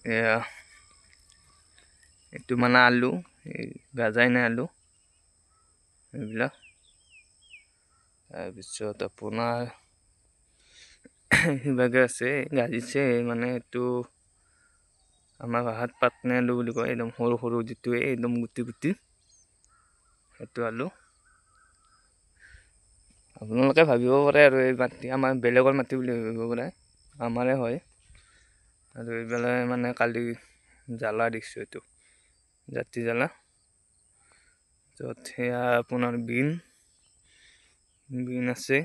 এয়া এইটো মানে আলু, এই গাজাই নাই আলু এইবিলাক। তাৰপিছত আপোনাৰ সিভাগে আছে গাজিছে, মানে এইটো আমাৰ ভাষাত পাতনে আলু বুলি কয়। একদম সৰু সৰু যিটো একদম গুটি গুটি সেইটো আলু। আপোনালোকে ভাবিব পাৰে আৰু এই মাটি আমাৰ বেলেগৰ মাটি বুলি ভাবিব পাৰে, আমাৰে হয়। আৰু এইফালে মানে কালি জ্বালা দিছোঁ, এইটো জাতি জ্বালা। য'ত সেয়া আপোনাৰ বিন আছে,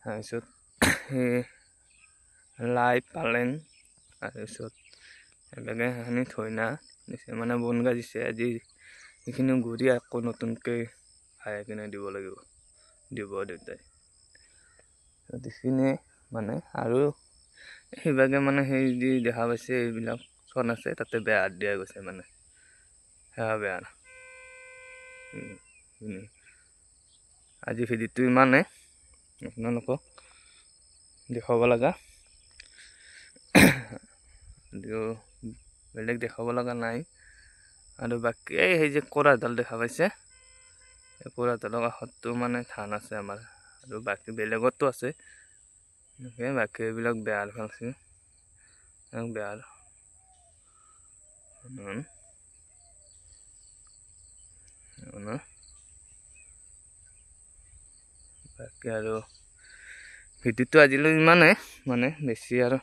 তাৰপিছত লাই পালেং, তাৰপিছত এবেগে সেইখিনি থৈনা দিছে, মানে বন গাজিছে। আজি সেইখিনি ঘূৰি আকৌ নতুনকৈ খাই কিনে দিব দেউতাই দিখিনে মানে। আৰু সেইভাগে মানে সেই যি দেখা পাইছে এইবিলাক চন আছে, তাতে বেয়া দিয়া গৈছে, মানে সেয়া বেয়া। আজি ভিডিঅ'টো ইমানে, আপোনালোকক দেখাব লগা বেলেগ দেখাব লগা নাই। আৰু বাকী সেই যে কোৰাডাল দেখা পাইছে, এই কোৰাডালৰ কাষতটো মানে ধান আছে আমাৰ, আৰু বাকী বেলেগতো আছে। বাকী এইবিলাক বেয়াৰ ফালছে, বেয়াৰ বাকী আৰু ভিডিঅ'টো আজিলৈ ইমানে, মানে বেছি আৰু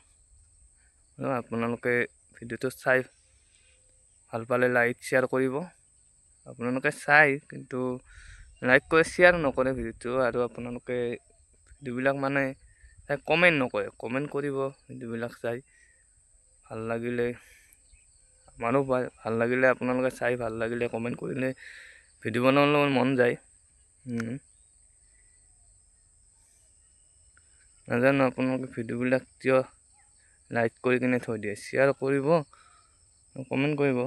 আপোনালোকে ভিডিঅ'টো চাই ভাল পালে লাইক শ্বেয়াৰ কৰিব। আপোনালোকে চাই কিন্তু লাইক কৰে শ্বেয়াৰ নকৰে ভিডিঅ'টো, আৰু আপোনালোকে ভিডিঅ'বিলাক মানে কমেণ্ট নকৰে, কমেণ্ট কৰিব ভিডিঅ'বিলাক চাই। ভাল লাগিলে আমাৰো ভাল লাগিলে, আপোনালোকে চাই ভাল লাগিলে কমেণ্ট কৰিলে ভিডিঅ' বনাবলৈ মন যায়। নাজানো আপোনালোকে ভিডিঅ'বিলাক কিয় লাইক কৰি কিনে থৈ দিয়ে, শ্বেয়াৰ কৰিব, কমেণ্ট কৰিব।